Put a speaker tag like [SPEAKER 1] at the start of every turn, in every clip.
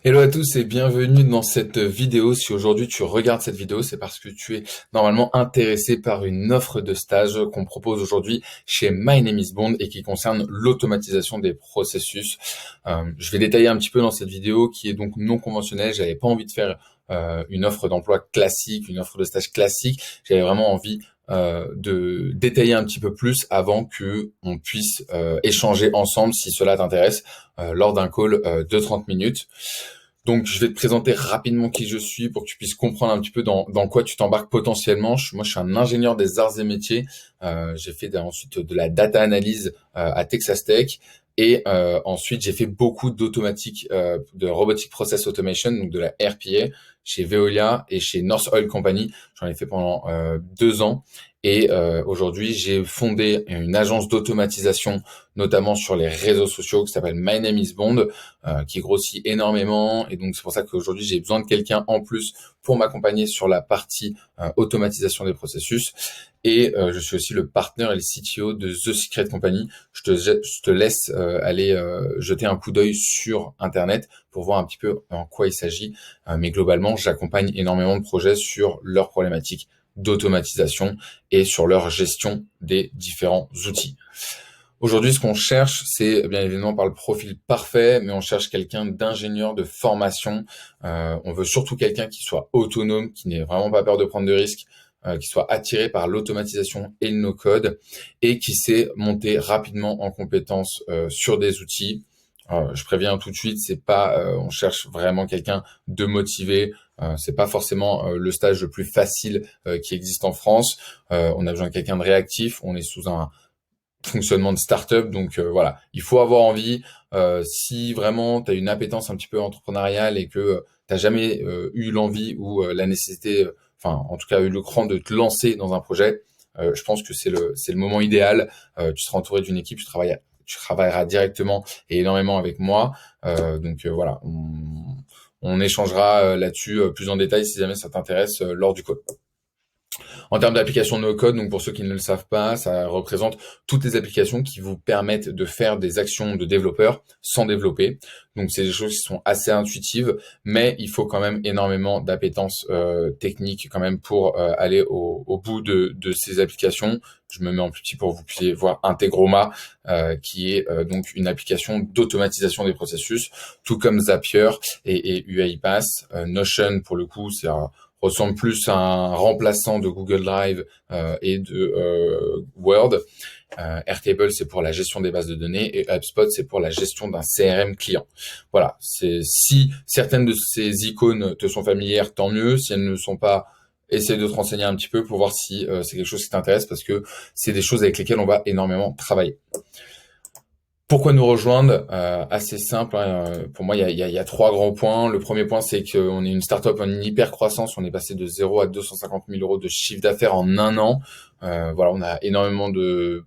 [SPEAKER 1] Hello à tous et bienvenue dans cette vidéo. Si aujourd'hui tu regardes cette vidéo, c'est parce que tu es normalement intéressé par une offre de stage qu'on propose aujourd'hui chez My Name is Bond et qui concerne l'automatisation des processus. Je vais détailler un petit peu dans cette vidéo qui est donc non conventionnelle. J'avais pas envie de faire une offre d'emploi classique, une offre de stage classique. J'avais vraiment envie de détailler un petit peu plus avant que on puisse échanger ensemble si cela t'intéresse lors d'un call de 30 minutes. Donc, je vais te présenter rapidement qui je suis pour que tu puisses comprendre un petit peu dans quoi tu t'embarques potentiellement. Moi, je suis un ingénieur des arts et métiers. J'ai fait ensuite de la data analyse à Texas Tech. Et ensuite, j'ai fait beaucoup d'automatique, de robotic process automation, donc de la RPA, chez Veolia et chez North Oil Company. J'en ai fait pendant 2 ans. Et aujourd'hui, j'ai fondé une agence d'automatisation, notamment sur les réseaux sociaux, qui s'appelle My Name is Bond, qui grossit énormément. Et donc, c'est pour ça qu'aujourd'hui, j'ai besoin de quelqu'un en plus pour m'accompagner sur la partie automatisation des processus. Et je suis aussi le partenaire et le CTO de The Secret Company. Je te laisse aller jeter un coup d'œil sur Internet pour voir un petit peu en quoi il s'agit. Mais globalement, j'accompagne énormément de projets sur leurs problématiques d'automatisation et sur leur gestion des différents outils. Aujourd'hui, ce qu'on cherche, c'est bien évidemment par le profil parfait, mais on cherche quelqu'un d'ingénieur de formation. On veut surtout quelqu'un qui soit autonome, qui n'ait vraiment pas peur de prendre de risques, qui soit attiré par l'automatisation et le no-code, et qui sait monter rapidement en compétences sur des outils. Je préviens tout de suite, c'est pas, on cherche vraiment quelqu'un de motivé. C'est pas forcément le stage le plus facile qui existe en France. On a besoin de quelqu'un de réactif. On est sous un fonctionnement de start-up. Donc voilà, il faut avoir envie. Si vraiment tu as une appétence un petit peu entrepreneuriale et que tu n'as jamais eu l'envie ou la nécessité, enfin en tout cas eu le cran de te lancer dans un projet, je pense que c'est le moment idéal. Tu seras entouré d'une équipe, tu travailleras directement et énormément avec moi. Donc voilà, on échangera là-dessus plus en détail si jamais ça t'intéresse lors du call. En termes d'applications no-code, donc pour ceux qui ne le savent pas, ça représente toutes les applications qui vous permettent de faire des actions de développeur sans développer. Donc c'est des choses qui sont assez intuitives, mais il faut quand même énormément d'appétence technique quand même pour aller au bout de ces applications. Je me mets en petit pour que vous puissiez voir Integroma, qui est donc une application d'automatisation des processus, tout comme Zapier et UiPath. Notion, pour le coup, ressemble plus à un remplaçant de Google Drive et de Word. Airtable, c'est pour la gestion des bases de données et HubSpot, c'est pour la gestion d'un CRM client. Voilà, si certaines de ces icônes te sont familières, tant mieux. Si elles ne le sont pas, essaye de te renseigner un petit peu pour voir si c'est quelque chose qui t'intéresse parce que c'est des choses avec lesquelles on va énormément travailler. Pourquoi nous rejoindre? Assez simple, hein. Pour moi, il y a 3 grands points. Le premier point, c'est qu'on est une startup en hyper croissance. On est passé de 0 à 250 000 euros de chiffre d'affaires en un an. Voilà, on a énormément de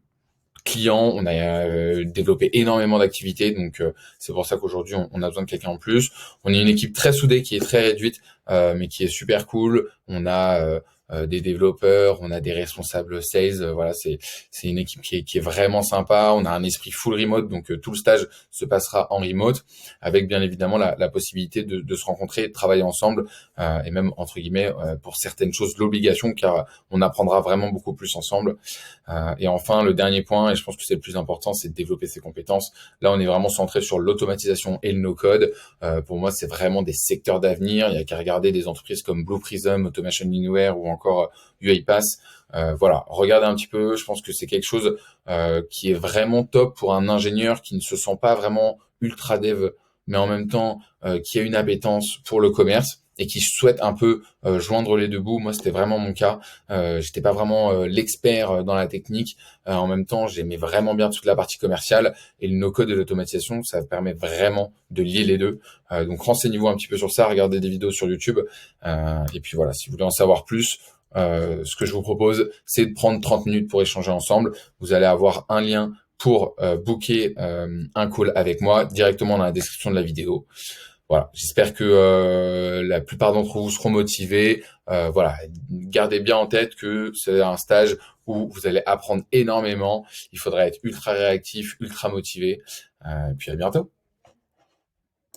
[SPEAKER 1] clients, on a développé énormément d'activités, donc c'est pour ça qu'aujourd'hui on a besoin de quelqu'un en plus. On est une équipe très soudée qui est très réduite, mais qui est super cool. On a des développeurs, on a des responsables sales, voilà, c'est une équipe qui est vraiment sympa. On a un esprit full remote, donc tout le stage se passera en remote, avec bien évidemment la possibilité de se rencontrer et de travailler ensemble, et même entre guillemets pour certaines choses l'obligation, car on apprendra vraiment beaucoup plus ensemble. Et enfin, le dernier point, et je pense que c'est le plus important, c'est de développer ses compétences. Là, on est vraiment centré sur l'automatisation et le no-code. Pour moi, c'est vraiment des secteurs d'avenir. Il y a qu'à regarder des entreprises comme Blue Prism, Automation Anywhere ou encore UiPath. Voilà, regardez un petit peu. Je pense que c'est quelque chose qui est vraiment top pour un ingénieur qui ne se sent pas vraiment ultra dev, mais en même temps qui a une appétence pour le commerce et qui souhaite un peu joindre les deux bouts. Moi, c'était vraiment mon cas. J'étais pas vraiment l'expert dans la technique. En même temps, j'aimais vraiment bien toute la partie commerciale et le no-code et l'automatisation, ça permet vraiment de lier les deux. Donc, renseignez-vous un petit peu sur ça, regardez des vidéos sur YouTube. Et puis voilà, si vous voulez en savoir plus, ce que je vous propose, c'est de prendre 30 minutes pour échanger ensemble. Vous allez avoir un lien pour booker un call avec moi directement dans la description de la vidéo. Voilà, j'espère que la plupart d'entre vous seront motivés. Voilà, gardez bien en tête que c'est un stage où vous allez apprendre énormément. Il faudra être ultra réactif, ultra motivé. Puis à bientôt.